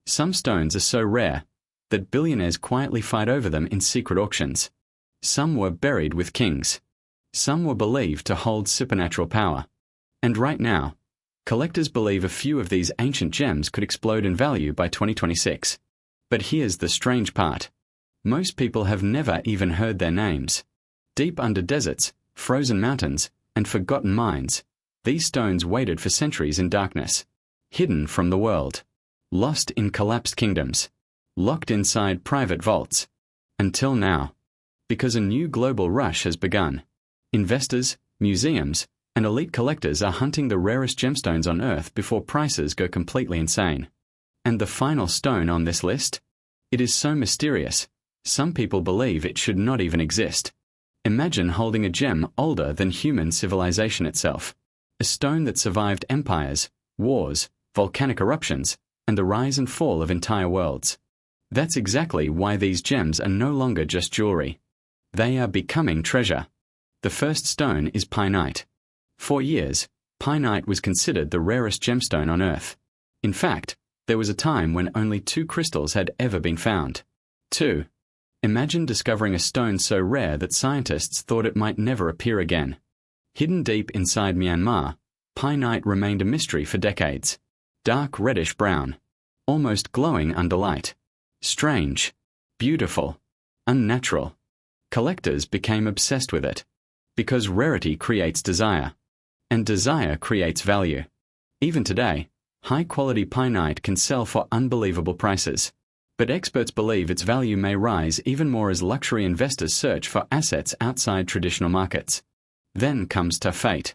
Some stones are so rare that billionaires quietly fight over them in secret auctions. Some were buried with kings. Some were believed to hold supernatural power. And right now, collectors believe a few of these ancient gems could explode in value by 2026. But here's the strange part. Most people have never even heard their names. Deep under deserts, frozen mountains, and forgotten mines, these stones waited for centuries in darkness, hidden from the world, lost in collapsed kingdoms, locked inside private vaults. Until now. Because a new global rush has begun. Investors, museums, and elite collectors are hunting the rarest gemstones on Earth before prices go completely insane. And the final stone on this list? It is so mysterious, some people believe it should not even exist. Imagine holding a gem older than human civilization itself. A stone that survived empires, wars, volcanic eruptions, and the rise and fall of entire worlds. That's exactly why these gems are no longer just jewelry. They are becoming treasure. The first stone is pienite. For years, pienite was considered the rarest gemstone on Earth. In fact, there was a time when only 2 crystals had ever been found. 2. Imagine discovering a stone so rare that scientists thought it might never appear again. Hidden deep inside Myanmar, pienite remained a mystery for decades. Dark reddish-brown, almost glowing under light. Strange, beautiful, unnatural. Collectors became obsessed with it. Because rarity creates desire. And desire creates value. Even today, high-quality pienite can sell for unbelievable prices. But experts believe its value may rise even more as luxury investors search for assets outside traditional markets. Then comes tafate,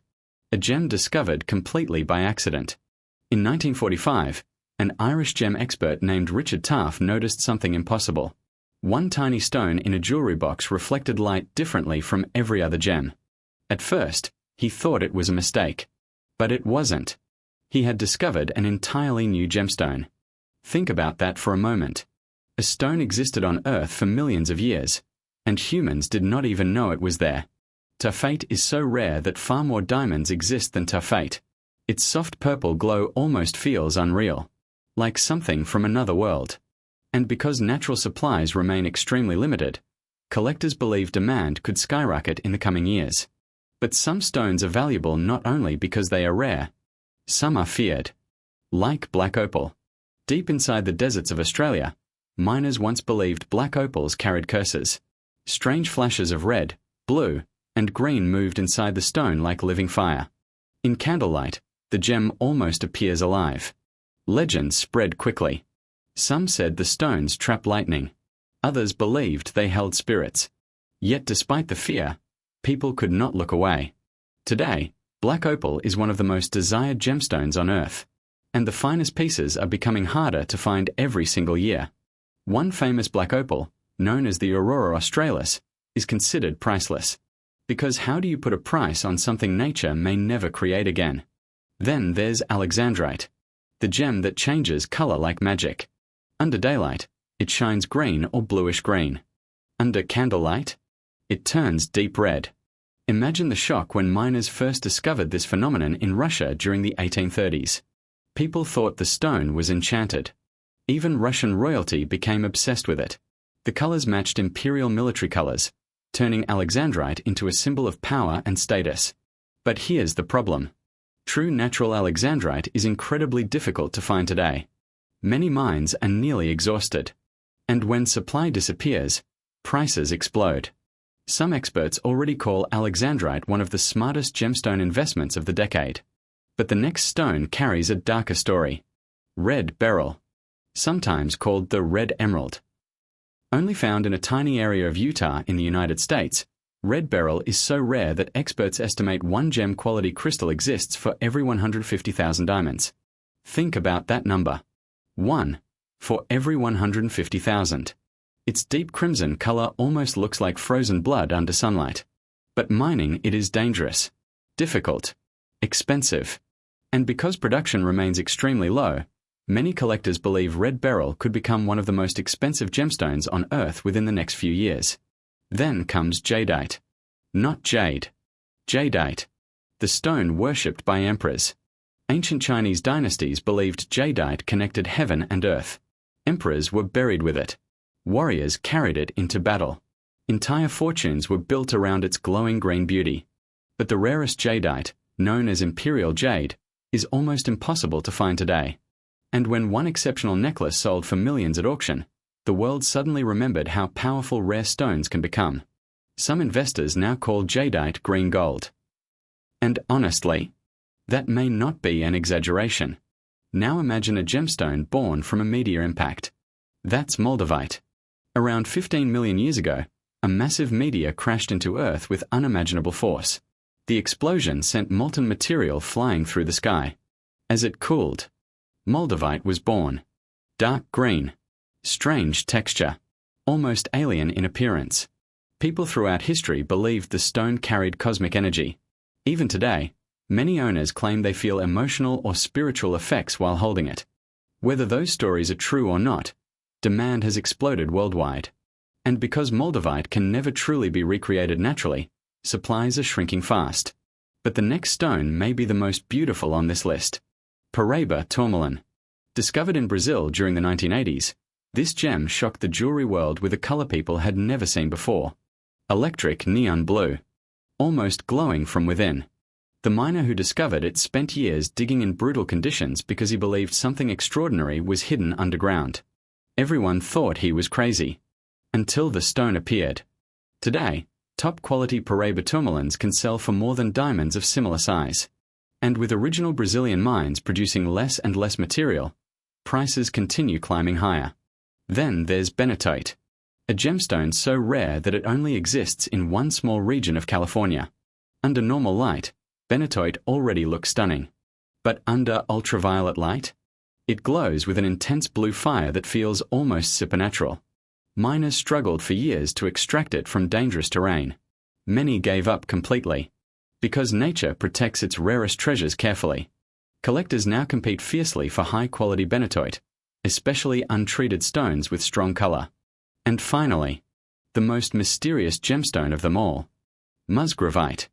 a gem discovered completely by accident. In 1945, an Irish gem expert named Richard Taff noticed something impossible. One tiny stone in a jewelry box reflected light differently from every other gem. At first, he thought it was a mistake. But it wasn't. He had discovered an entirely new gemstone. Think about that for a moment. A stone existed on Earth for millions of years, and humans did not even know it was there. Tafate is so rare that far more diamonds exist than tafate. Its soft purple glow almost feels unreal, like something from another world. And because natural supplies remain extremely limited, collectors believe demand could skyrocket in the coming years. But some stones are valuable not only because they are rare. Some are feared. Like black opal. Deep inside the deserts of Australia, miners once believed black opals carried curses. Strange flashes of red, blue, and green moved inside the stone like living fire. In candlelight, the gem almost appears alive. Legends spread quickly. Some said the stones trap lightning. Others believed they held spirits. Yet despite the fear, people could not look away. Today, black opal is one of the most desired gemstones on Earth. And the finest pieces are becoming harder to find every single year. One famous black opal, known as the Aurora Australis, is considered priceless. Because how do you put a price on something nature may never create again? Then there's alexandrite, the gem that changes color like magic. Under daylight, it shines green or bluish-green. Under candlelight, it turns deep red. Imagine the shock when miners first discovered this phenomenon in Russia during the 1830s. People thought the stone was enchanted. Even Russian royalty became obsessed with it. The colors matched imperial military colors, turning alexandrite into a symbol of power and status. But here's the problem. True natural alexandrite is incredibly difficult to find today. Many mines are nearly exhausted. And when supply disappears, prices explode. Some experts already call alexandrite one of the smartest gemstone investments of the decade. But the next stone carries a darker story. Red beryl, sometimes called the red emerald. Only found in a tiny area of Utah in the United States, red beryl is so rare that experts estimate one gem quality crystal exists for every 150,000 diamonds. Think about that number. 1 for every 150,000. Its deep crimson color almost looks like frozen blood under sunlight. But mining it is dangerous, difficult, expensive. And because production remains extremely low, many collectors believe red beryl could become one of the most expensive gemstones on Earth within the next few years. Then comes jadeite. Not jade. Jadeite. The stone worshipped by emperors. Ancient Chinese dynasties believed jadeite connected heaven and earth. Emperors were buried with it. Warriors carried it into battle. Entire fortunes were built around its glowing green beauty. But the rarest jadeite, known as imperial jade, is almost impossible to find today. And when one exceptional necklace sold for millions at auction, the world suddenly remembered how powerful rare stones can become. Some investors now call jadeite green gold. And honestly, that may not be an exaggeration. Now imagine a gemstone born from a meteor impact. That's moldavite. Around 15 million years ago, a massive meteor crashed into Earth with unimaginable force. The explosion sent molten material flying through the sky. As it cooled, moldavite was born. Dark green, strange texture, almost alien in appearance. People throughout history believed the stone carried cosmic energy. Even today, many owners claim they feel emotional or spiritual effects while holding it. Whether those stories are true or not, demand has exploded worldwide. And because moldavite can never truly be recreated naturally, supplies are shrinking fast. But the next stone may be the most beautiful on this list. Paraíba tourmaline. Discovered in Brazil during the 1980s, this gem shocked the jewelry world with a color people had never seen before. Electric neon blue. Almost glowing from within. The miner who discovered it spent years digging in brutal conditions because he believed something extraordinary was hidden underground. Everyone thought he was crazy. Until the stone appeared. Today, top-quality Paraíba tourmalines can sell for more than diamonds of similar size. And with original Brazilian mines producing less and less material, prices continue climbing higher. Then there's benitoite, a gemstone so rare that it only exists in one small region of California. Under normal light, benitoite already looks stunning. But under ultraviolet light? It glows with an intense blue fire that feels almost supernatural. Miners struggled for years to extract it from dangerous terrain. Many gave up completely. Because nature protects its rarest treasures carefully. Collectors now compete fiercely for high-quality benitoite, especially untreated stones with strong color. And finally, the most mysterious gemstone of them all, musgravite,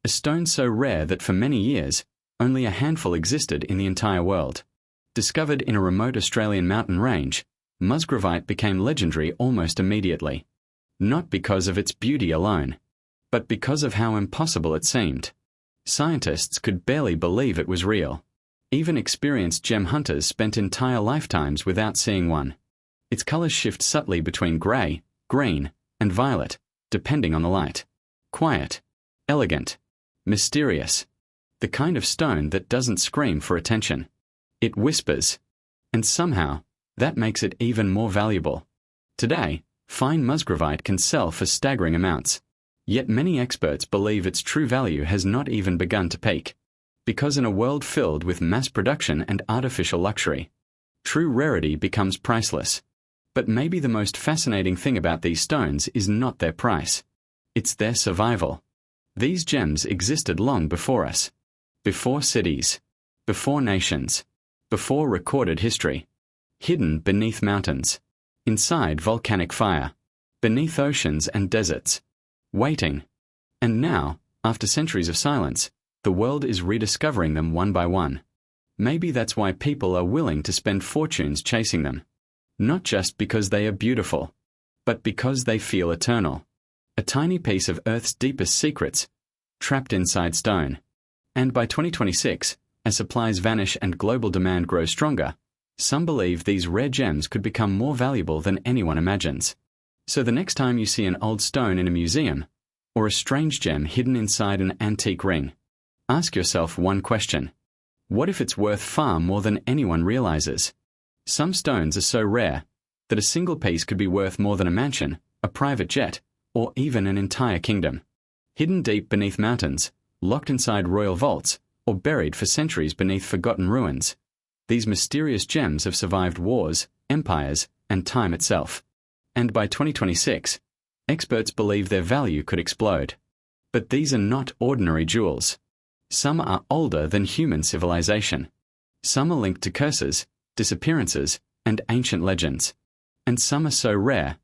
a stone so rare that for many years, only a handful existed in the entire world. Discovered in a remote Australian mountain range, musgravite became legendary almost immediately. Not because of its beauty alone, but because of how impossible it seemed. Scientists could barely believe it was real. Even experienced gem hunters spent entire lifetimes without seeing one. Its colors shift subtly between gray, green, and violet, depending on the light. Quiet, elegant, mysterious. The kind of stone that doesn't scream for attention. It whispers. And somehow, that makes it even more valuable. Today, fine musgravite can sell for staggering amounts. Yet many experts believe its true value has not even begun to peak. Because in a world filled with mass production and artificial luxury, true rarity becomes priceless. But maybe the most fascinating thing about these stones is not their price. It's their survival. These gems existed long before us. Before cities. Before nations. Before recorded history. Hidden beneath mountains. Inside volcanic fire. Beneath oceans and deserts. Waiting. And now, after centuries of silence, the world is rediscovering them one by one. Maybe that's why people are willing to spend fortunes chasing them. Not just because they are beautiful, but because they feel eternal. A tiny piece of Earth's deepest secrets, trapped inside stone. And by 2026, as supplies vanish and global demand grows stronger, some believe these rare gems could become more valuable than anyone imagines. So the next time you see an old stone in a museum, or a strange gem hidden inside an antique ring, ask yourself one question. What if it's worth far more than anyone realizes? Some stones are so rare that a single piece could be worth more than a mansion, a private jet, or even an entire kingdom. Hidden deep beneath mountains, locked inside royal vaults, or buried for centuries beneath forgotten ruins, these mysterious gems have survived wars, empires, and time itself. And by 2026, experts believe their value could explode. But these are not ordinary jewels. Some are older than human civilization. Some are linked to curses, disappearances, and ancient legends. And some are so rare,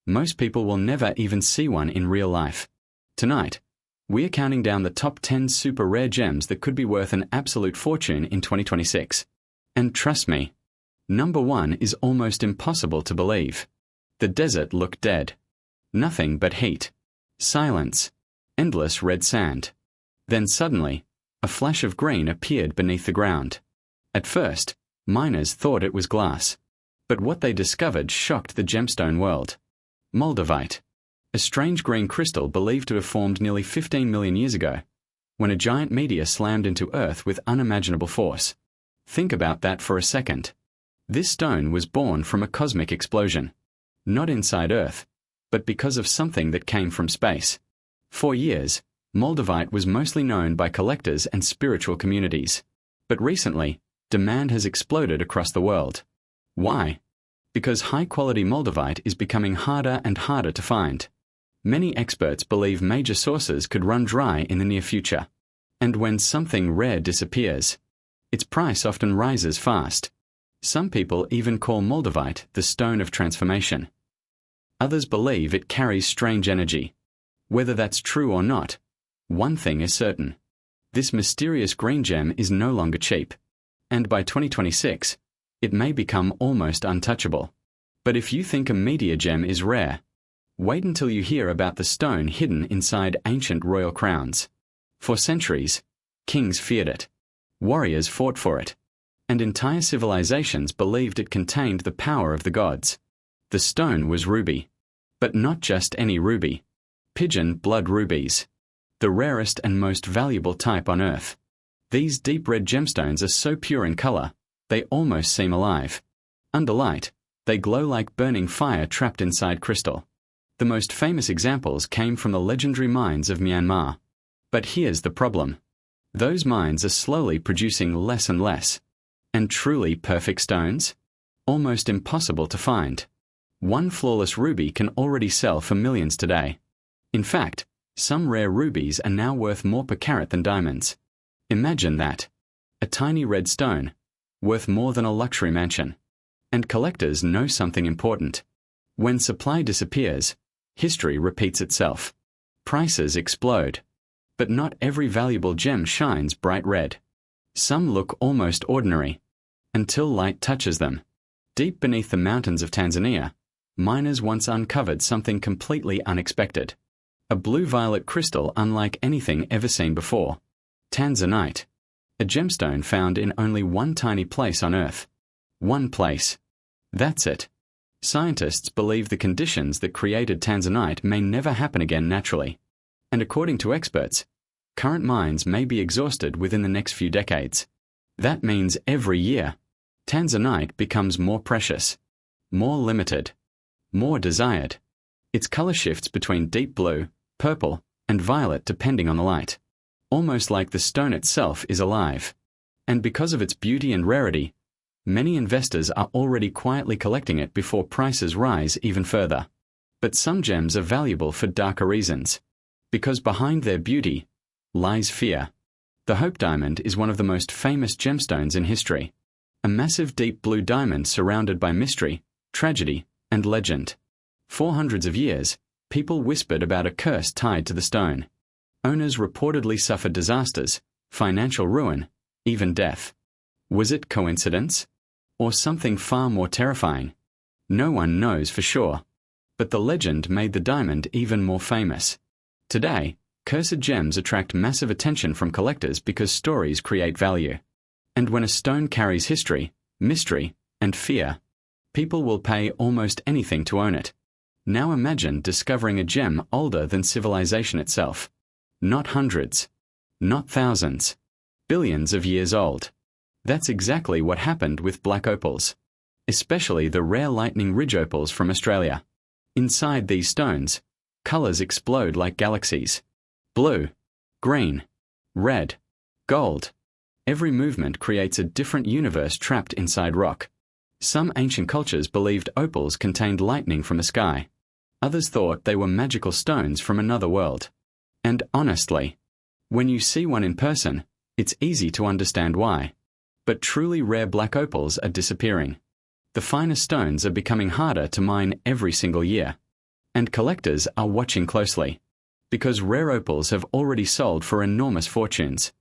most people will never even see one in real life. Tonight, we are counting down the top 10 super rare gems that could be worth an absolute fortune in 2026. And trust me, Number 1 is almost impossible to believe. The desert looked dead. Nothing but heat. Silence. Endless red sand. Then suddenly, a flash of green appeared beneath the ground. At first, miners thought it was glass. But what they discovered shocked the gemstone world. Moldavite. A strange green crystal believed to have formed nearly 15 million years ago, when a giant meteor slammed into Earth with unimaginable force. Think about that for a second. This stone was born from a cosmic explosion. Not inside Earth, but because of something that came from space. For years, Moldavite was mostly known by collectors and spiritual communities. But recently, demand has exploded across the world. Why? Because high-quality Moldavite is becoming harder and harder to find. Many experts believe major sources could run dry in the near future. And when something rare disappears, its price often rises fast. Some people even call Moldavite the stone of transformation. Others believe it carries strange energy. Whether that's true or not, one thing is certain. This mysterious green gem is no longer cheap. And by 2026, it may become almost untouchable. But if you think a meteor gem is rare, wait until you hear about the stone hidden inside ancient royal crowns. For centuries, kings feared it. Warriors fought for it. And entire civilizations believed it contained the power of the gods. The stone was ruby. But not just any ruby. Pigeon blood rubies. The rarest and most valuable type on Earth. These deep red gemstones are so pure in color, they almost seem alive. Under light, they glow like burning fire trapped inside crystal. The most famous examples came from the legendary mines of Myanmar. But here's the problem. Those mines are slowly producing less and less. And truly perfect stones? Almost impossible to find. One flawless ruby can already sell for millions today. In fact, some rare rubies are now worth more per carat than diamonds. Imagine that. A tiny red stone, worth more than a luxury mansion. And collectors know something important. When supply disappears, history repeats itself. Prices explode. But not every valuable gem shines bright red. Some look almost ordinary, until light touches them. Deep beneath the mountains of Tanzania, miners once uncovered something completely unexpected. A blue-violet crystal unlike anything ever seen before. Tanzanite. A gemstone found in only one tiny place on Earth. One place. That's it. Scientists believe the conditions that created Tanzanite may never happen again naturally. And according to experts, current mines may be exhausted within the next few decades. That means every year, Tanzanite becomes more precious, more limited, more desired. Its color shifts between deep blue, purple, and violet depending on the light. Almost like the stone itself is alive. And because of its beauty and rarity, many investors are already quietly collecting it before prices rise even further. But some gems are valuable for darker reasons. Because behind their beauty lies fear. The Hope Diamond is one of the most famous gemstones in history. A massive deep blue diamond surrounded by mystery, tragedy, and legend. For hundreds of years, people whispered about a curse tied to the stone. Owners reportedly suffered disasters, financial ruin, even death. Was it coincidence? Or something far more terrifying? No one knows for sure. But the legend made the diamond even more famous. Today, cursed gems attract massive attention from collectors because stories create value. And when a stone carries history, mystery, and fear, people will pay almost anything to own it. Now imagine discovering a gem older than civilization itself. Not hundreds. Not thousands. Billions of years old. That's exactly what happened with black opals. Especially the rare lightning ridge opals from Australia. Inside these stones, colors explode like galaxies. Blue, green, red, gold. Every movement creates a different universe trapped inside rock. Some ancient cultures believed opals contained lightning from the sky. Others thought they were magical stones from another world. And honestly, when you see one in person, it's easy to understand why. But truly rare black opals are disappearing. The finest stones are becoming harder to mine every single year. And collectors are watching closely. Because rare opals have already sold for enormous fortunes.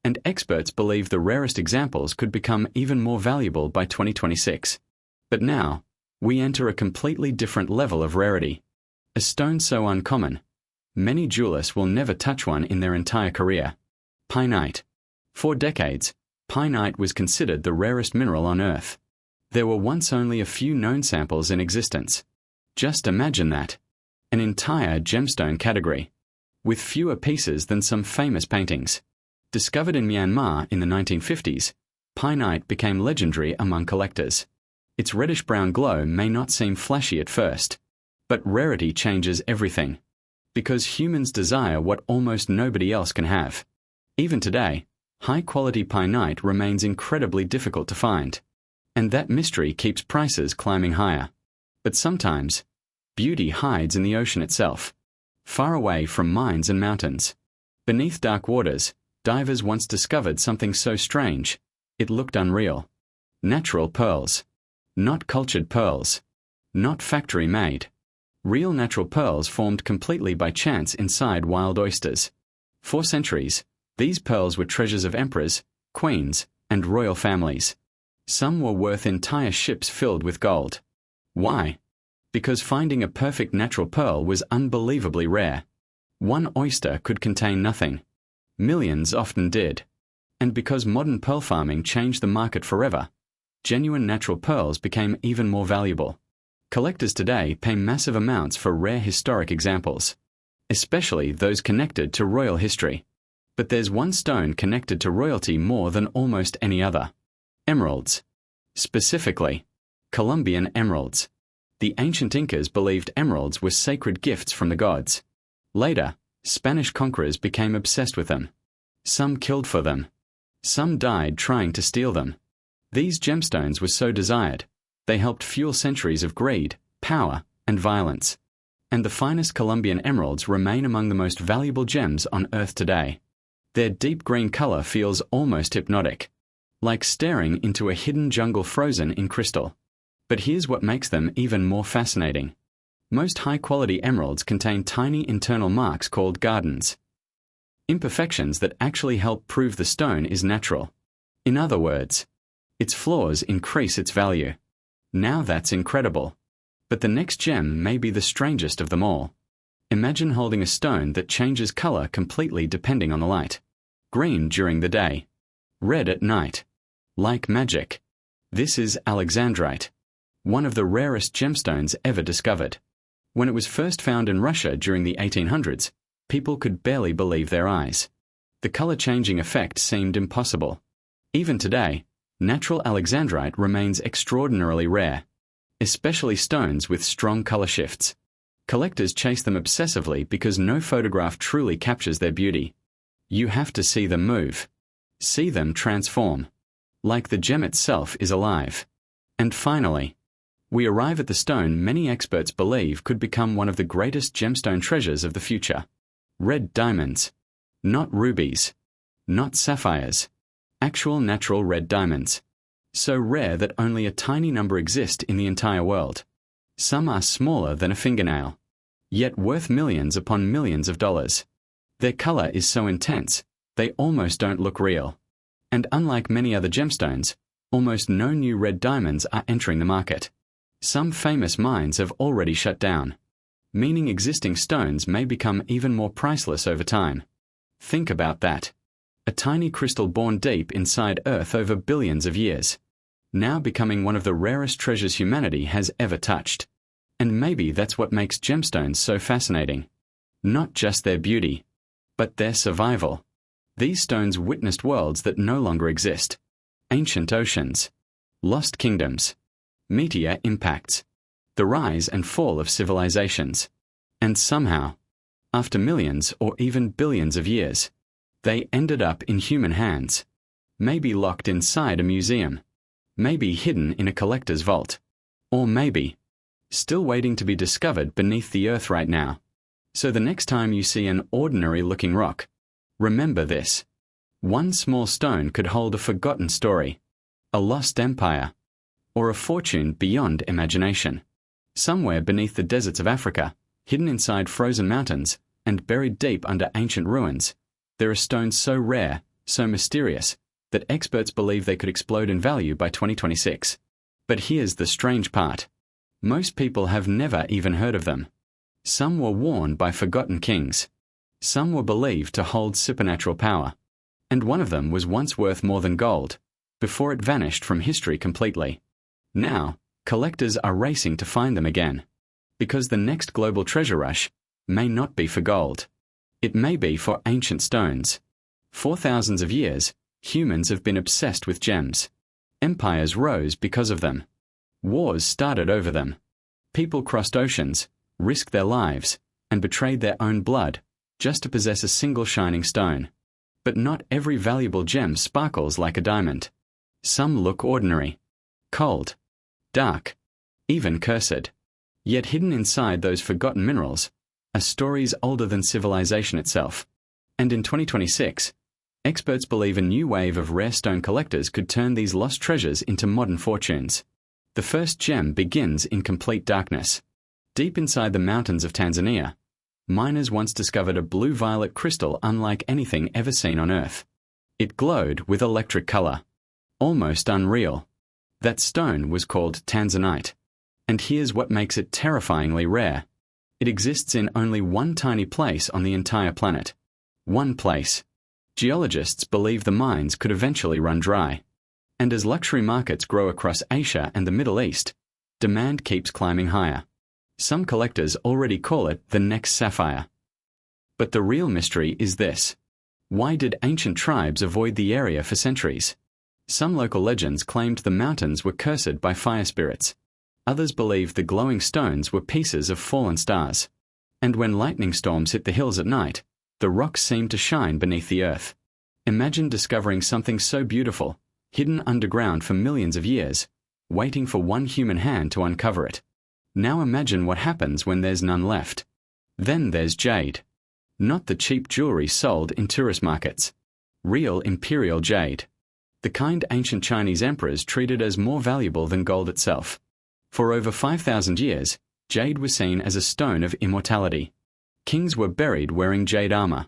and experts believe the rarest examples could become even more valuable by 2026. But now, we enter a completely different level of rarity. A stone so uncommon, many jewelers will never touch one in their entire career. Pienite. For decades, pienite was considered the rarest mineral on Earth. There were once only a few known samples in existence. Just imagine that. An entire gemstone category, with fewer pieces than some famous paintings. Discovered in Myanmar in the 1950s, pienite became legendary among collectors. Its reddish-brown glow may not seem flashy at first, but rarity changes everything, because humans desire what almost nobody else can have. Even today, high-quality pienite remains incredibly difficult to find, and that mystery keeps prices climbing higher. But sometimes, beauty hides in the ocean itself, far away from mines and mountains. Beneath dark waters, divers once discovered something so strange, it looked unreal. Natural pearls. Not cultured pearls. Not factory-made. Real natural pearls formed completely by chance inside wild oysters. For centuries, these pearls were treasures of emperors, queens, and royal families. Some were worth entire ships filled with gold. Why? Because finding a perfect natural pearl was unbelievably rare. One oyster could contain nothing. Millions often did. And because modern pearl farming changed the market forever, genuine natural pearls became even more valuable. Collectors today pay massive amounts for rare historic examples, especially those connected to royal history. But there's one stone connected to royalty more than almost any other. Emeralds. Specifically, Colombian emeralds. The ancient Incas believed emeralds were sacred gifts from the gods. Later, Spanish conquerors became obsessed with them. Some killed for them. Some died trying to steal them. These gemstones were so desired, they helped fuel centuries of greed, power, and violence. And the finest Colombian emeralds remain among the most valuable gems on Earth today. Their deep green color feels almost hypnotic, like staring into a hidden jungle frozen in crystal. But here's what makes them even more fascinating. Most high-quality emeralds contain tiny internal marks called gardens. Imperfections that actually help prove the stone is natural. In other words, its flaws increase its value. Now that's incredible. But the next gem may be the strangest of them all. Imagine holding a stone that changes color completely depending on the light. Green during the day. Red at night. Like magic. This is alexandrite, one of the rarest gemstones ever discovered. When it was first found in Russia during the 1800s, people could barely believe their eyes. The color-changing effect seemed impossible. Even today, natural alexandrite remains extraordinarily rare, especially stones with strong color shifts. Collectors chase them obsessively because no photograph truly captures their beauty. You have to see them move. See them transform. Like the gem itself is alive. And finally, we arrive at the stone many experts believe could become one of the greatest gemstone treasures of the future. Red diamonds. Not rubies. Not sapphires. Actual natural red diamonds. So rare that only a tiny number exist in the entire world. Some are smaller than a fingernail, yet worth millions upon millions of dollars. Their color is so intense, they almost don't look real. And unlike many other gemstones, almost no new red diamonds are entering the market. Some famous mines have already shut down, meaning existing stones may become even more priceless over time. Think about that. A tiny crystal born deep inside Earth over billions of years, now becoming one of the rarest treasures humanity has ever touched. And maybe that's what makes gemstones so fascinating. Not just their beauty, but their survival. These stones witnessed worlds that no longer exist. Ancient oceans. Lost kingdoms. Meteor impacts. The rise and fall of civilizations. And somehow, after millions or even billions of years, they ended up in human hands. Maybe locked inside a museum. Maybe hidden in a collector's vault. Or maybe still waiting to be discovered beneath the earth right now. So the next time you see an ordinary-looking rock, remember this. One small stone could hold a forgotten story, a lost empire, or a fortune beyond imagination. Somewhere beneath the deserts of Africa, hidden inside frozen mountains, and buried deep under ancient ruins, there are stones so rare, so mysterious, that experts believe they could explode in value by 2026. But here's the strange part. Most people have never even heard of them. Some were worn by forgotten kings. Some were believed to hold supernatural power. And one of them was once worth more than gold, before it vanished from history completely. Now, collectors are racing to find them again. Because the next global treasure rush may not be for gold. It may be for ancient stones. For thousands of years, humans have been obsessed with gems. Empires rose because of them. Wars started over them. People crossed oceans, risked their lives, and betrayed their own blood just to possess a single shining stone. But not every valuable gem sparkles like a diamond. Some look ordinary, cold, dark, even cursed. Yet hidden inside those forgotten minerals are stories older than civilization itself. And in 2026, experts believe a new wave of rare stone collectors could turn these lost treasures into modern fortunes. The first gem begins in complete darkness. Deep inside the mountains of Tanzania, miners once discovered a blue-violet crystal unlike anything ever seen on Earth. It glowed with electric color, almost unreal. That stone was called tanzanite. And here's what makes it terrifyingly rare. It exists in only one tiny place on the entire planet. One place. Geologists believe the mines could eventually run dry. And as luxury markets grow across Asia and the Middle East, demand keeps climbing higher. Some collectors already call it the next sapphire. But the real mystery is this. Why did ancient tribes avoid the area for centuries? Some local legends claimed the mountains were cursed by fire spirits. Others believed the glowing stones were pieces of fallen stars. And when lightning storms hit the hills at night, the rocks seemed to shine beneath the earth. Imagine discovering something so beautiful, hidden underground for millions of years, waiting for one human hand to uncover it. Now imagine what happens when there's none left. Then there's jade. Not the cheap jewelry sold in tourist markets. Real imperial jade. The kind ancient Chinese emperors treated as more valuable than gold itself. For over 5,000 years, jade was seen as a stone of immortality. Kings were buried wearing jade armor.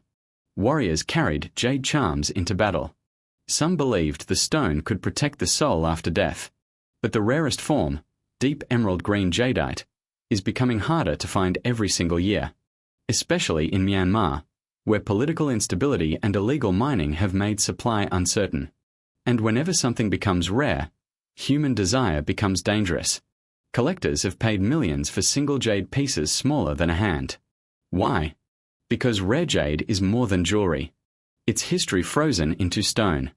Warriors carried jade charms into battle. Some believed the stone could protect the soul after death. But the rarest form, deep emerald green jadeite, is becoming harder to find every single year, especially in Myanmar, where political instability and illegal mining have made supply uncertain. And whenever something becomes rare, human desire becomes dangerous. Collectors have paid millions for single jade pieces smaller than a hand. Why? Because rare jade is more than jewelry. It's history frozen into stone.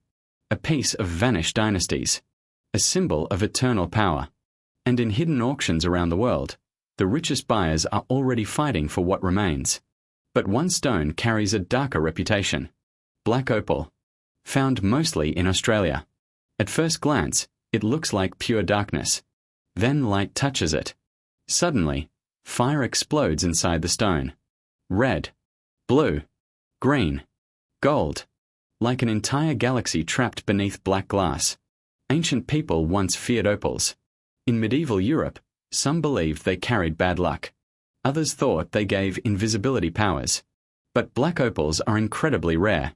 A piece of vanished dynasties. A symbol of eternal power. And in hidden auctions around the world, the richest buyers are already fighting for what remains. But one stone carries a darker reputation. Black opal. Found mostly in Australia. At first glance, it looks like pure darkness. Then light touches it. Suddenly, fire explodes inside the stone. Red, blue, green, gold. Like an entire galaxy trapped beneath black glass. Ancient people once feared opals. In medieval Europe, some believed they carried bad luck. Others thought they gave invisibility powers. But black opals are incredibly rare.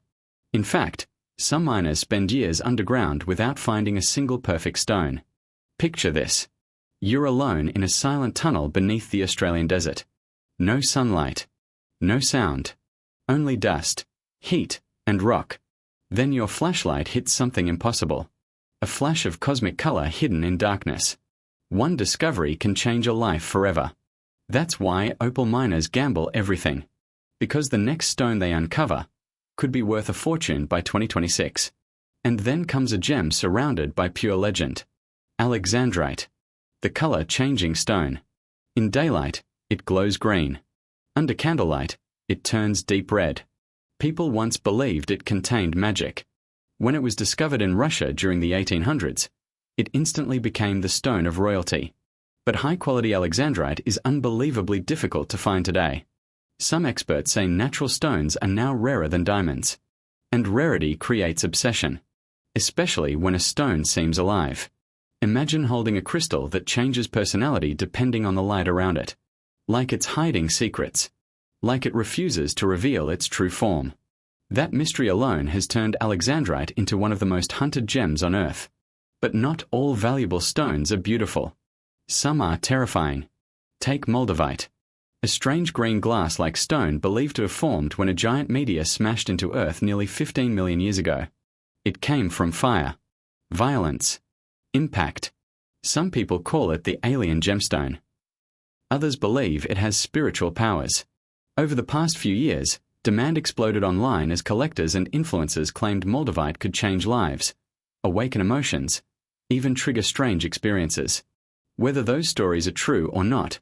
In fact, some miners spend years underground without finding a single perfect stone. Picture this. You're alone in a silent tunnel beneath the Australian desert. No sunlight. No sound. Only dust, heat, and rock. Then your flashlight hits something impossible. A flash of cosmic color hidden in darkness. One discovery can change a life forever. That's why opal miners gamble everything. Because the next stone they uncover could be worth a fortune by 2026. And then comes a gem surrounded by pure legend. Alexandrite. The color-changing stone. In daylight, it glows green. Under candlelight, it turns deep red. People once believed it contained magic. When it was discovered in Russia during the 1800s, it instantly became the stone of royalty. But high-quality alexandrite is unbelievably difficult to find today. Some experts say natural stones are now rarer than diamonds. And rarity creates obsession, especially when a stone seems alive. Imagine holding a crystal that changes personality depending on the light around it. Like it's hiding secrets. Like it refuses to reveal its true form. That mystery alone has turned Alexandrite into one of the most hunted gems on Earth. But not all valuable stones are beautiful. Some are terrifying. Take moldavite, a strange green glass-like stone believed to have formed when a giant meteor smashed into Earth nearly 15 million years ago. It came from fire, violence, impact. Some people call it the alien gemstone. Others believe it has spiritual powers. Over the past few years, demand exploded online as collectors and influencers claimed moldavite could change lives, awaken emotions, even trigger strange experiences. Whether those stories are true or not,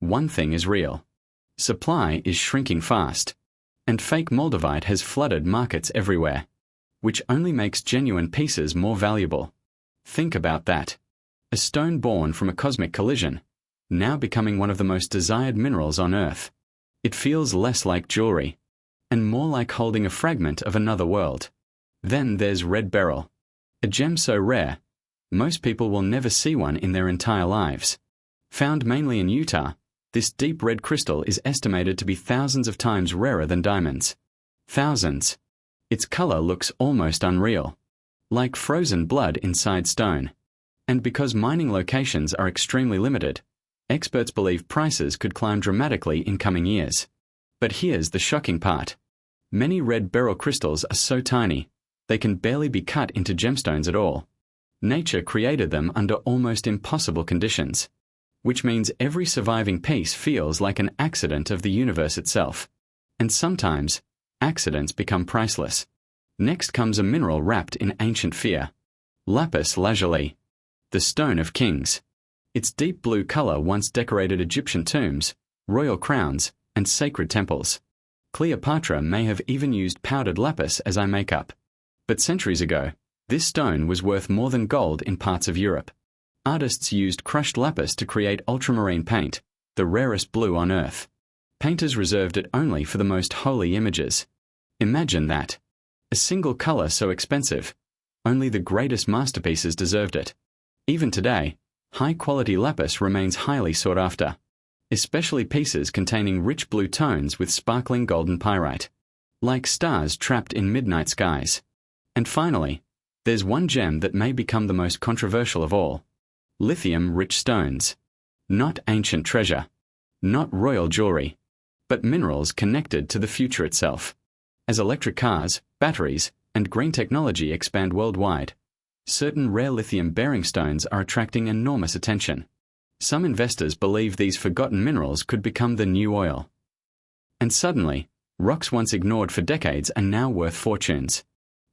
one thing is real. Supply is shrinking fast, and fake moldavite has flooded markets everywhere, which only makes genuine pieces more valuable. Think about that. A stone born from a cosmic collision, now becoming one of the most desired minerals on Earth. It feels less like jewelry, and more like holding a fragment of another world. Then there's red beryl, a gem so rare, most people will never see one in their entire lives. Found mainly in Utah, this deep red crystal is estimated to be thousands of times rarer than diamonds. Thousands. Its color looks almost unreal, like frozen blood inside stone. And because mining locations are extremely limited, experts believe prices could climb dramatically in coming years. But here's the shocking part. Many red beryl crystals are so tiny, they can barely be cut into gemstones at all. Nature created them under almost impossible conditions, which means every surviving piece feels like an accident of the universe itself. And sometimes, accidents become priceless. Next comes a mineral wrapped in ancient fear. Lapis lazuli, the stone of kings. Its deep blue color once decorated Egyptian tombs, royal crowns, and sacred temples. Cleopatra may have even used powdered lapis as eye makeup. But centuries ago, this stone was worth more than gold in parts of Europe. Artists used crushed lapis to create ultramarine paint, the rarest blue on Earth. Painters reserved it only for the most holy images. Imagine that. A single color so expensive. Only the greatest masterpieces deserved it. Even today, high-quality lapis remains highly sought after, especially pieces containing rich blue tones with sparkling golden pyrite, like stars trapped in midnight skies. And finally, there's one gem that may become the most controversial of all. Lithium-rich stones. Not ancient treasure. Not royal jewelry. But minerals connected to the future itself. As electric cars, batteries, and green technology expand worldwide, certain rare lithium-bearing stones are attracting enormous attention. Some investors believe these forgotten minerals could become the new oil. And suddenly, rocks once ignored for decades are now worth fortunes.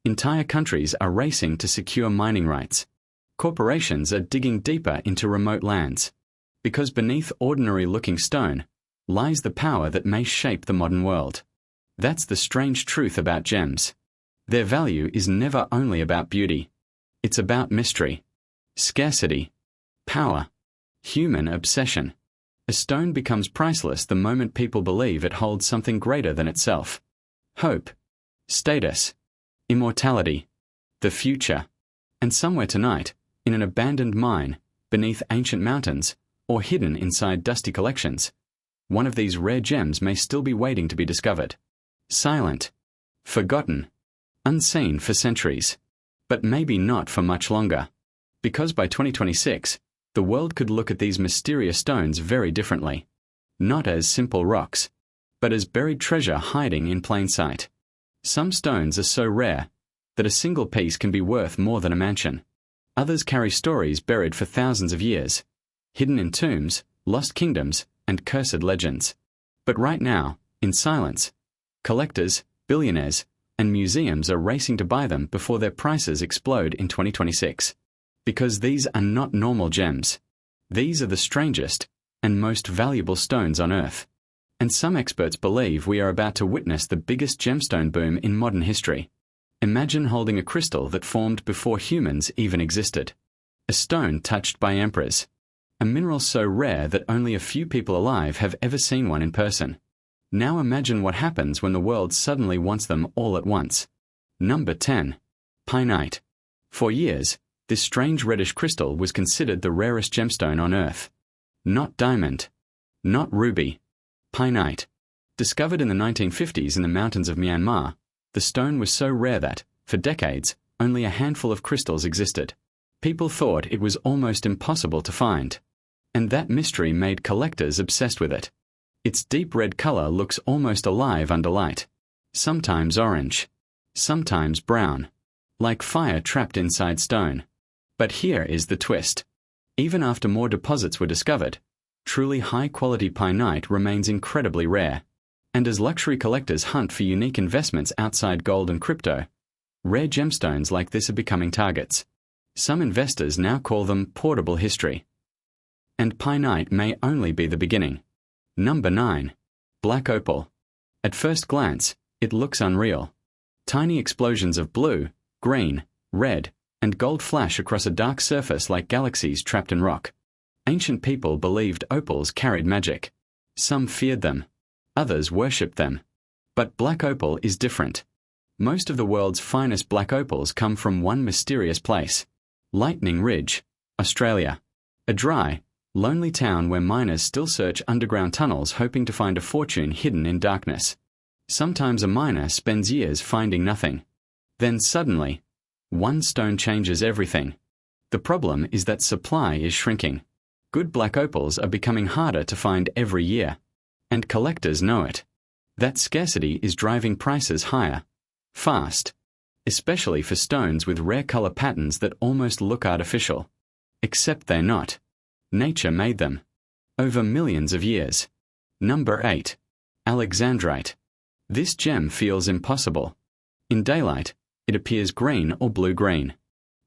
Entire countries are racing to secure mining rights. Corporations are digging deeper into remote lands, because beneath ordinary-looking stone lies the power that may shape the modern world. That's the strange truth about gems. Their value is never only about beauty. It's about mystery, scarcity, power, human obsession. A stone becomes priceless the moment people believe it holds something greater than itself. Hope, status, immortality, the future. And somewhere tonight, in an abandoned mine, beneath ancient mountains, or hidden inside dusty collections, one of these rare gems may still be waiting to be discovered. Silent, forgotten, unseen for centuries. But maybe not for much longer. Because by 2026, the world could look at these mysterious stones very differently. Not as simple rocks, but as buried treasure hiding in plain sight. Some stones are so rare that a single piece can be worth more than a mansion. Others carry stories buried for thousands of years, hidden in tombs, lost kingdoms, and cursed legends. But right now, in silence, collectors, billionaires, and museums are racing to buy them before their prices explode in 2026. Because these are not normal gems. These are the strangest and most valuable stones on Earth. And some experts believe we are about to witness the biggest gemstone boom in modern history. Imagine holding a crystal that formed before humans even existed. A stone touched by emperors. A mineral so rare that only a few people alive have ever seen one in person. Now imagine what happens when the world suddenly wants them all at once. Number 10. Pienite. For years, this strange reddish crystal was considered the rarest gemstone on Earth. Not diamond. Not ruby. Pienite. Discovered in the 1950s in the mountains of Myanmar, The stone was so rare that, for decades, only a handful of crystals existed. People thought it was almost impossible to find. And that mystery made collectors obsessed with it. Its deep red color looks almost alive under light. Sometimes orange. Sometimes brown. Like fire trapped inside stone. But here is the twist. Even after more deposits were discovered, truly high-quality pienite remains incredibly rare. And as luxury collectors hunt for unique investments outside gold and crypto, rare gemstones like this are becoming targets. Some investors now call them portable history. And pienite may only be the beginning. Number 9. Black opal. At first glance, it looks unreal. Tiny explosions of blue, green, red, and gold flash across a dark surface like galaxies trapped in rock. Ancient people believed opals carried magic. Some feared them. Others worshipped them. But black opal is different. Most of the world's finest black opals come from one mysterious place. Lightning Ridge, Australia. A dry, lonely town where miners still search underground tunnels hoping to find a fortune hidden in darkness. Sometimes a miner spends years finding nothing. Then suddenly, one stone changes everything. The problem is that supply is shrinking. Good black opals are becoming harder to find every year. And collectors know it. That scarcity is driving prices higher. Fast. Especially for stones with rare color patterns that almost look artificial. Except they're not. Nature made them. Over millions of years. Number 8. Alexandrite. This gem feels impossible. In daylight, it appears green or blue-green.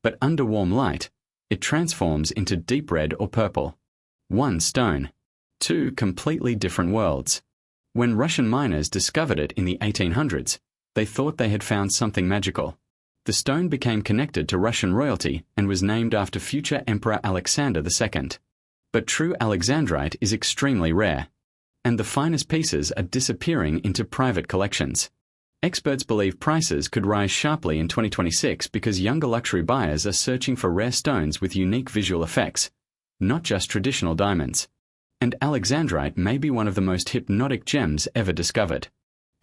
But under warm light, it transforms into deep red or purple. One stone. Two completely different worlds. When Russian miners discovered it in the 1800s, they thought they had found something magical. The stone became connected to Russian royalty and was named after future Emperor Alexander II. But true alexandrite is extremely rare. And the finest pieces are disappearing into private collections. Experts believe prices could rise sharply in 2026 because younger luxury buyers are searching for rare stones with unique visual effects, not just traditional diamonds. And alexandrite may be one of the most hypnotic gems ever discovered.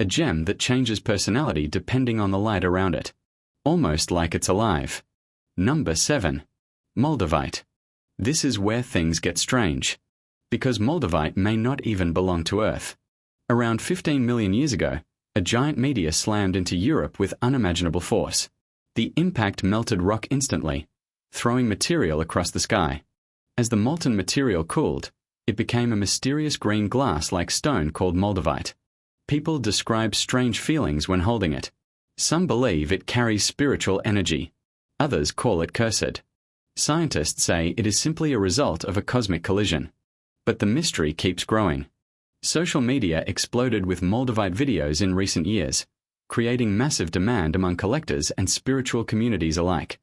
A gem that changes personality depending on the light around it. Almost like it's alive. Number 7. Moldavite. This is where things get strange. Because moldavite may not even belong to Earth. Around 15 million years ago, a giant meteor slammed into Europe with unimaginable force. The impact melted rock instantly, throwing material across the sky. As the molten material cooled, it became a mysterious green glass-like stone called moldavite. People describe strange feelings when holding it. Some believe it carries spiritual energy. Others call it cursed. Scientists say it is simply a result of a cosmic collision. But the mystery keeps growing. Social media exploded with moldavite videos in recent years, creating massive demand among collectors and spiritual communities alike.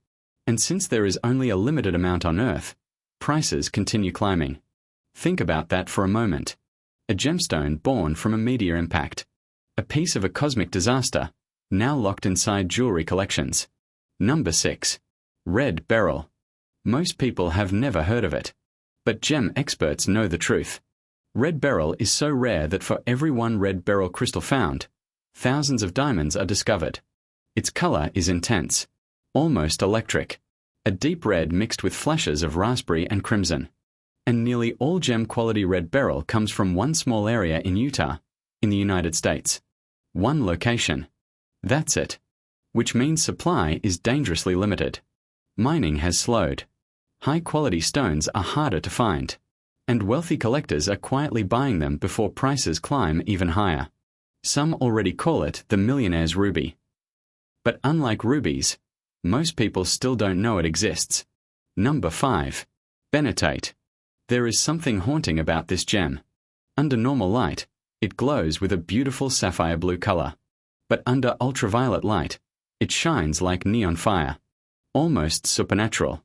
And since there is only a limited amount on Earth, prices continue climbing. Think about that for a moment. A gemstone born from a meteor impact. A piece of a cosmic disaster, now locked inside jewelry collections. Number 6. Red beryl. Most people have never heard of it. But gem experts know the truth. Red beryl is so rare that for every one red beryl crystal found, thousands of diamonds are discovered. Its color is intense, almost electric. A deep red mixed with flashes of raspberry and crimson. And nearly all gem-quality red beryl comes from one small area in Utah, in the United States. One location. That's it. Which means supply is dangerously limited. Mining has slowed. High-quality stones are harder to find. And wealthy collectors are quietly buying them before prices climb even higher. Some already call it the millionaire's ruby. But unlike rubies, most people still don't know it exists. Number 5. Benetite. There is something haunting about this gem. Under normal light, it glows with a beautiful sapphire blue color. But under ultraviolet light, it shines like neon fire. Almost supernatural.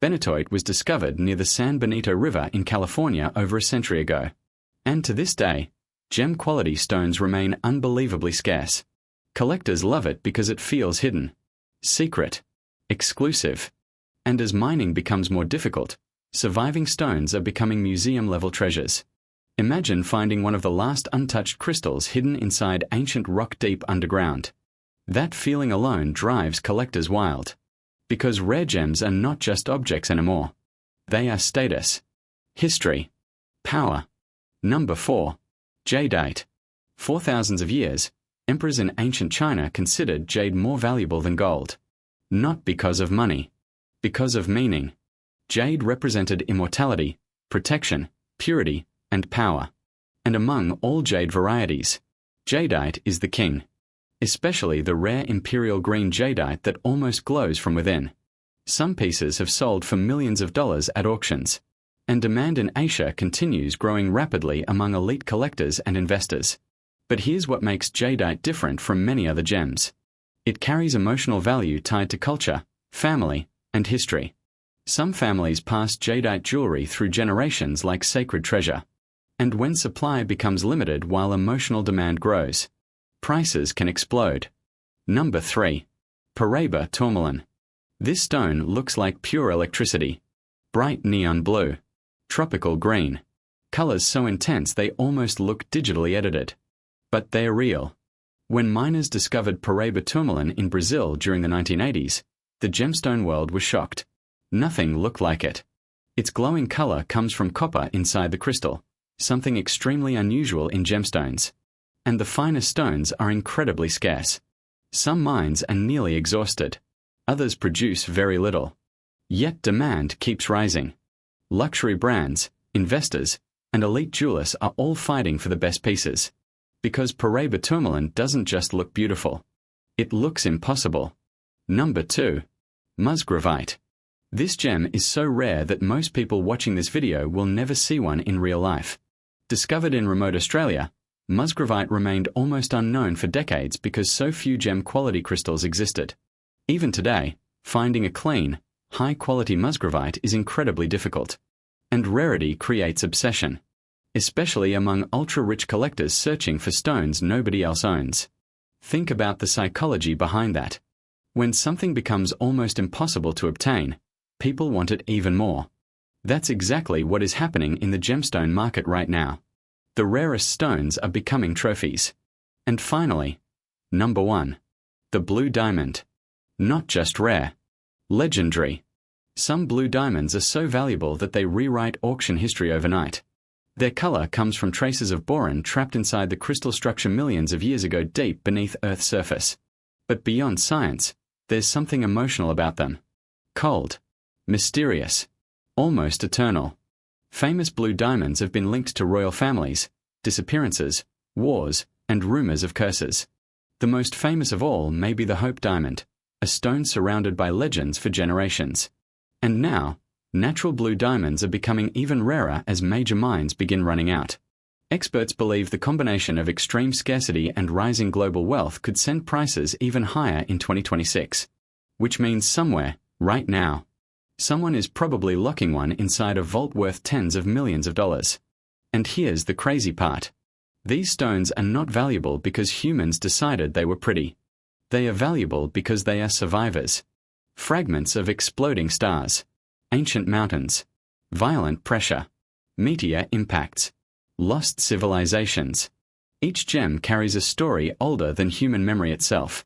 Benetoite was discovered near the San Benito River in California over a century ago. And to this day, gem-quality stones remain unbelievably scarce. Collectors love it because it feels hidden, secret, exclusive. And as mining becomes more difficult, surviving stones are becoming museum-level treasures. Imagine finding one of the last untouched crystals hidden inside ancient rock deep underground. That feeling alone drives collectors wild. Because rare gems are not just objects anymore. They are status, history, power. Number 4. Jadeite. For thousands of years, emperors in ancient China considered jade more valuable than gold. Not because of money, because of meaning. Jade represented immortality, protection, purity, and power. And among all jade varieties, jadeite is the king. Especially the rare imperial green jadeite that almost glows from within. Some pieces have sold for millions of dollars at auctions, and demand in Asia continues growing rapidly among elite collectors and investors. But here's what makes jadeite different from many other gems. It carries emotional value tied to culture, family, and history. Some families pass jadeite jewelry through generations like sacred treasure. And when supply becomes limited while emotional demand grows, prices can explode. Number 3. Paraiba tourmaline. This stone looks like pure electricity. Bright neon blue. Tropical green. Colors so intense they almost look digitally edited. But they're real. When miners discovered Paraiba tourmaline in Brazil during the 1980s, the gemstone world was shocked. Nothing looked like it. Its glowing color comes from copper inside the crystal, something extremely unusual in gemstones. And the finest stones are incredibly scarce. Some mines are nearly exhausted. Others produce very little. Yet demand keeps rising. Luxury brands, investors, and elite jewelers are all fighting for the best pieces. Because Paraiba tourmaline doesn't just look beautiful. It looks impossible. Number 2. Musgravite. This gem is so rare that most people watching this video will never see one in real life. Discovered in remote Australia, musgravite remained almost unknown for decades because so few gem-quality crystals existed. Even today, finding a clean, high-quality musgravite is incredibly difficult. And rarity creates obsession, especially among ultra-rich collectors searching for stones nobody else owns. Think about the psychology behind that. When something becomes almost impossible to obtain, people want it even more. That's exactly what is happening in the gemstone market right now. The rarest stones are becoming trophies. And finally, number 1. The blue diamond. Not just rare. Legendary. Some blue diamonds are so valuable that they rewrite auction history overnight. Their color comes from traces of boron trapped inside the crystal structure millions of years ago deep beneath Earth's surface. But beyond science, there's something emotional about them. Cold. Mysterious. Almost eternal. Famous blue diamonds have been linked to royal families, disappearances, wars, and rumors of curses. The most famous of all may be the Hope Diamond, a stone surrounded by legends for generations. And now, natural blue diamonds are becoming even rarer as major mines begin running out. Experts believe the combination of extreme scarcity and rising global wealth could send prices even higher in 2026. Which means somewhere, right now, someone is probably locking one inside a vault worth tens of millions of dollars. And here's the crazy part. These stones are not valuable because humans decided they were pretty. They are valuable because they are survivors. Fragments of exploding stars, ancient mountains, violent pressure, meteor impacts, lost civilizations. Each gem carries a story older than human memory itself.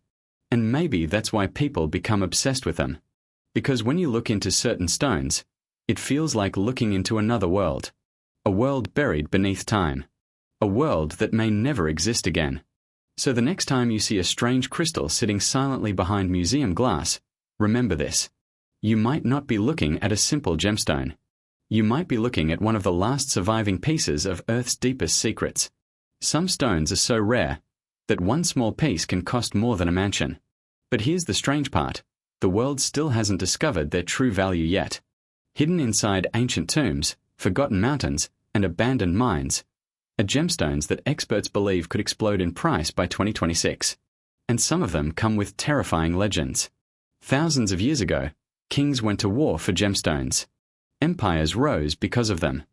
And maybe that's why people become obsessed with them. Because when you look into certain stones, it feels like looking into another world. A world buried beneath time. A world that may never exist again. So the next time you see a strange crystal sitting silently behind museum glass, remember this. You might not be looking at a simple gemstone. You might be looking at one of the last surviving pieces of Earth's deepest secrets. Some stones are so rare that one small piece can cost more than a mansion. But here's the strange part. The world still hasn't discovered their true value yet. Hidden inside ancient tombs, forgotten mountains, and abandoned mines, are gemstones that experts believe could explode in price by 2026. And some of them come with terrifying legends. Thousands of years ago, kings went to war for gemstones. Empires rose because of them.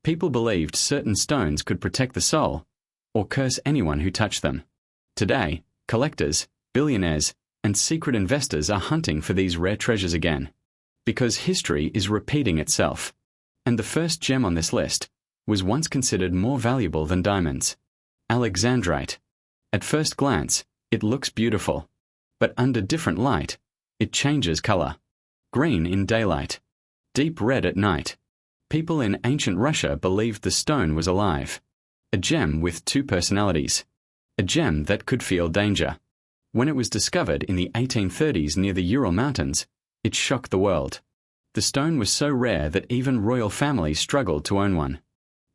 People believed certain stones could protect the soul, or curse anyone who touched them. Today, collectors, billionaires, and secret investors are hunting for these rare treasures again. Because history is repeating itself. And the first gem on this list was once considered more valuable than diamonds. Alexandrite. At first glance, it looks beautiful. But under different light, it changes color. Green in daylight, deep red at night. People in ancient Russia believed the stone was alive. A gem with two personalities. A gem that could feel danger. When it was discovered in the 1830s near the Ural Mountains, it shocked the world. The stone was so rare that even royal families struggled to own one.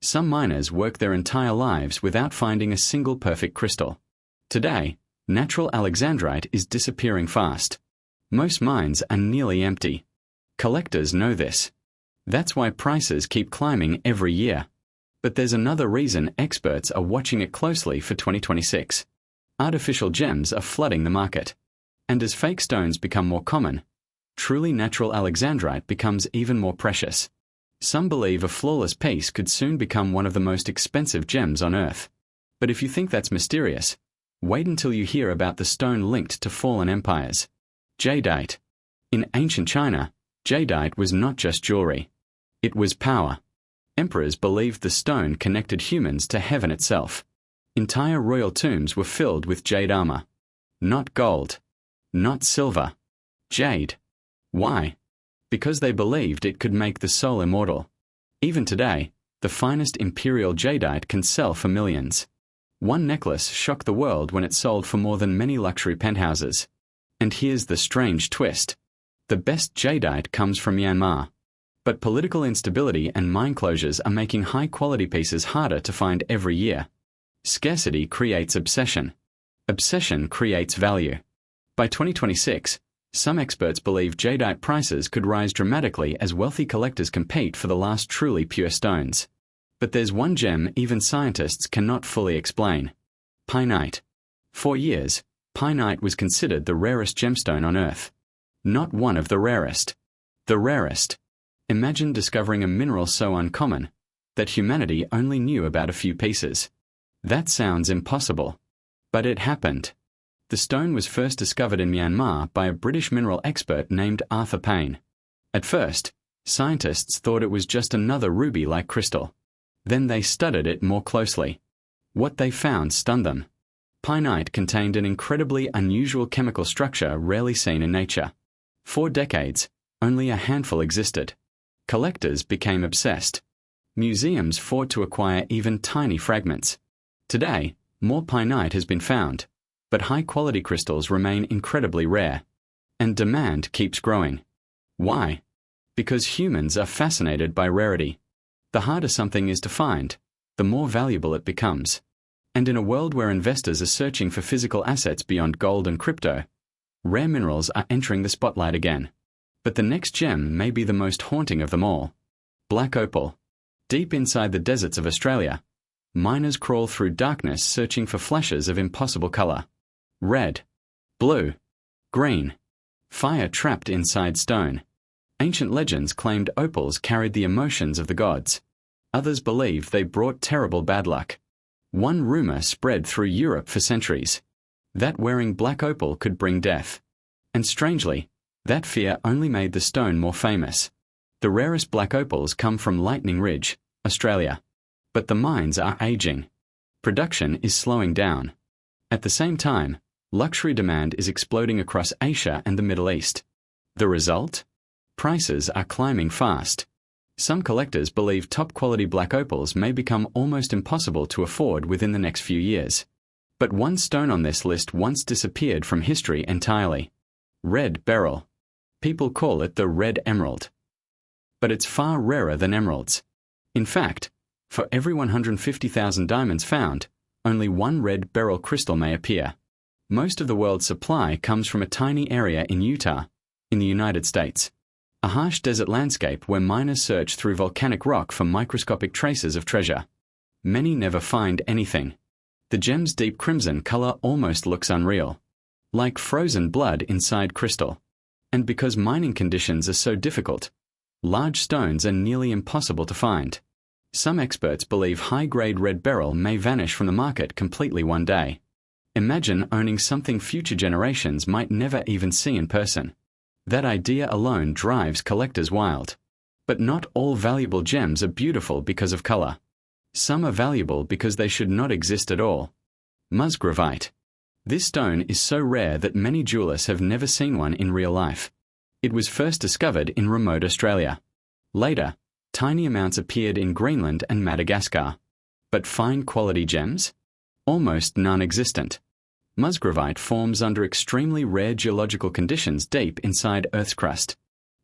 Some miners worked their entire lives without finding a single perfect crystal. Today, natural alexandrite is disappearing fast. Most mines are nearly empty. Collectors know this. That's why prices keep climbing every year. But there's another reason experts are watching it closely for 2026. Artificial gems are flooding the market. And as fake stones become more common, truly natural alexandrite becomes even more precious. Some believe a flawless piece could soon become one of the most expensive gems on Earth. But if you think that's mysterious, wait until you hear about the stone linked to fallen empires. Jadeite. In ancient China, jadeite was not just jewelry. It was power. Emperors believed the stone connected humans to heaven itself. Entire royal tombs were filled with jade armor. Not gold. Not silver. Jade. Why? Because they believed it could make the soul immortal. Even today, the finest imperial jadeite can sell for millions. One necklace shocked the world when it sold for more than many luxury penthouses. And here's the strange twist. The best jadeite comes from Myanmar. But political instability and mine closures are making high-quality pieces harder to find every year. Scarcity creates obsession. Obsession creates value. By 2026, some experts believe jadeite prices could rise dramatically as wealthy collectors compete for the last truly pure stones. But there's one gem even scientists cannot fully explain. Pienite. For years, pienite was considered the rarest gemstone on Earth. Not one of the rarest. The rarest. Imagine discovering a mineral so uncommon that humanity only knew about a few pieces. That sounds impossible. But it happened. The stone was first discovered in Myanmar by a British mineral expert named Arthur Payne. At first, scientists thought it was just another ruby-like crystal. Then they studied it more closely. What they found stunned them. Pienite contained an incredibly unusual chemical structure rarely seen in nature. For decades, only a handful existed. Collectors became obsessed. Museums fought to acquire even tiny fragments. Today, more pienite has been found, but high-quality crystals remain incredibly rare. And demand keeps growing. Why? Because humans are fascinated by rarity. The harder something is to find, the more valuable it becomes. And in a world where investors are searching for physical assets beyond gold and crypto, rare minerals are entering the spotlight again. But the next gem may be the most haunting of them all. Black opal. Deep inside the deserts of Australia, miners crawl through darkness searching for flashes of impossible color. Red. Blue. Green. Fire trapped inside stone. Ancient legends claimed opals carried the emotions of the gods. Others believed they brought terrible bad luck. One rumor spread through Europe for centuries. That wearing black opal could bring death. And strangely, that fear only made the stone more famous. The rarest black opals come from Lightning Ridge, Australia. But the mines are aging. Production is slowing down. At the same time, luxury demand is exploding across Asia and the Middle East. The result? Prices are climbing fast. Some collectors believe top-quality black opals may become almost impossible to afford within the next few years. But one stone on this list once disappeared from history entirely. Red beryl. People call it the red emerald. But it's far rarer than emeralds. In fact, for every 150,000 diamonds found, only one red beryl crystal may appear. Most of the world's supply comes from a tiny area in Utah, in the United States. A harsh desert landscape where miners search through volcanic rock for microscopic traces of treasure. Many never find anything. The gem's deep crimson color almost looks unreal. Like frozen blood inside crystal. And because mining conditions are so difficult, large stones are nearly impossible to find. Some experts believe high-grade red beryl may vanish from the market completely one day. Imagine owning something future generations might never even see in person. That idea alone drives collectors wild. But not all valuable gems are beautiful because of color. Some are valuable because they should not exist at all. Musgravite. This stone is so rare that many jewelers have never seen one in real life. It was first discovered in remote Australia. Later, tiny amounts appeared in Greenland and Madagascar. But fine quality gems? Almost non-existent. Musgravite forms under extremely rare geological conditions deep inside Earth's crust.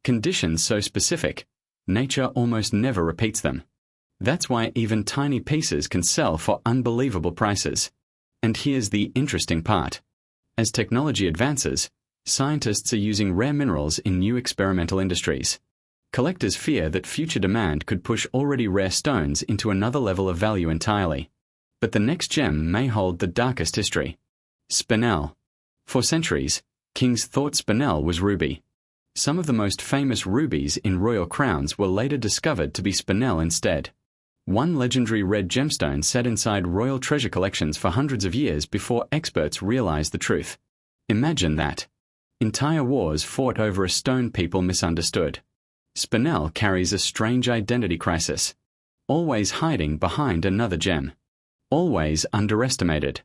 Conditions so specific, nature almost never repeats them. That's why even tiny pieces can sell for unbelievable prices. And here's the interesting part. As technology advances, scientists are using rare minerals in new experimental industries. Collectors fear that future demand could push already rare stones into another level of value entirely. But the next gem may hold the darkest history. Spinel. For centuries, kings thought spinel was ruby. Some of the most famous rubies in royal crowns were later discovered to be spinel instead. One legendary red gemstone sat inside royal treasure collections for hundreds of years before experts realized the truth. Imagine that. Entire wars fought over a stone people misunderstood. Spinel carries a strange identity crisis. Always hiding behind another gem. Always underestimated.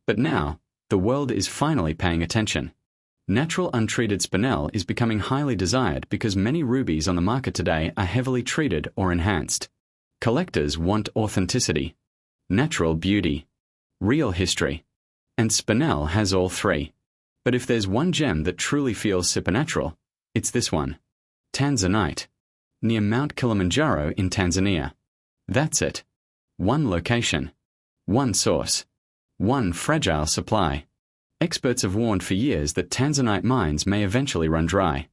But now, the world is finally paying attention. Natural untreated spinel is becoming highly desired because many rubies on the market today are heavily treated or enhanced. Collectors want authenticity, natural beauty, real history. And spinel has all three. But if there's one gem that truly feels supernatural, it's this one. Tanzanite. Near Mount Kilimanjaro in Tanzania. That's it. One location. One source. One fragile supply. Experts have warned for years that Tanzanite mines may eventually run dry.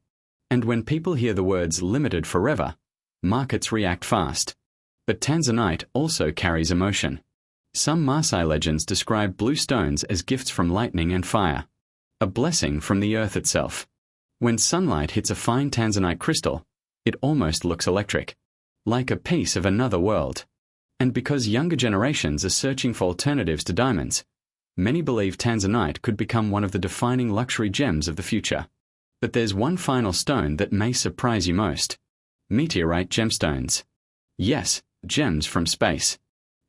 And when people hear the words limited forever, markets react fast. But Tanzanite also carries emotion. Some Maasai legends describe blue stones as gifts from lightning and fire. A blessing from the earth itself. When sunlight hits a fine Tanzanite crystal, it almost looks electric. Like a piece of another world. And because younger generations are searching for alternatives to diamonds, many believe Tanzanite could become one of the defining luxury gems of the future. But there's one final stone that may surprise you most. Meteorite gemstones. Yes, gems from space.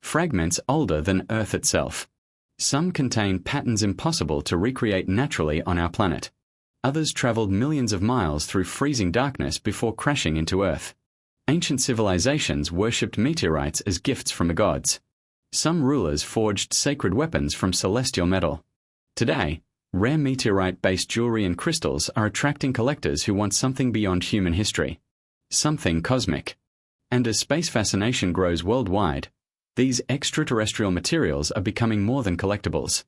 Fragments older than Earth itself. Some contain patterns impossible to recreate naturally on our planet. Others traveled millions of miles through freezing darkness before crashing into Earth. Ancient civilizations worshipped meteorites as gifts from the gods. Some rulers forged sacred weapons from celestial metal. Today, rare meteorite-based jewelry and crystals are attracting collectors who want something beyond human history. Something cosmic. And as space fascination grows worldwide, these extraterrestrial materials are becoming more than collectibles.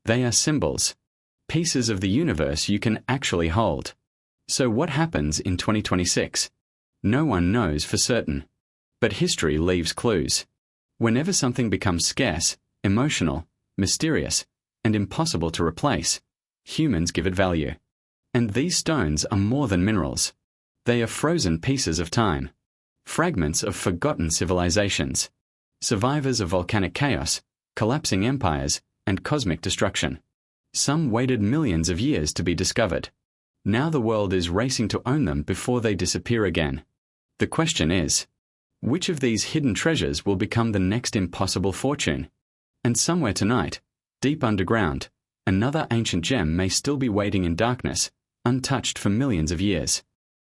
They are symbols. Pieces of the universe you can actually hold. So what happens in 2026? No one knows for certain. But history leaves clues. Whenever something becomes scarce, emotional, mysterious, and impossible to replace, humans give it value. And these stones are more than minerals. They are frozen pieces of time. Fragments of forgotten civilizations. Survivors of volcanic chaos, collapsing empires, and cosmic destruction. Some waited millions of years to be discovered. Now the world is racing to own them before they disappear again. The question is, which of these hidden treasures will become the next impossible fortune? And somewhere tonight, deep underground, another ancient gem may still be waiting in darkness, untouched for millions of years.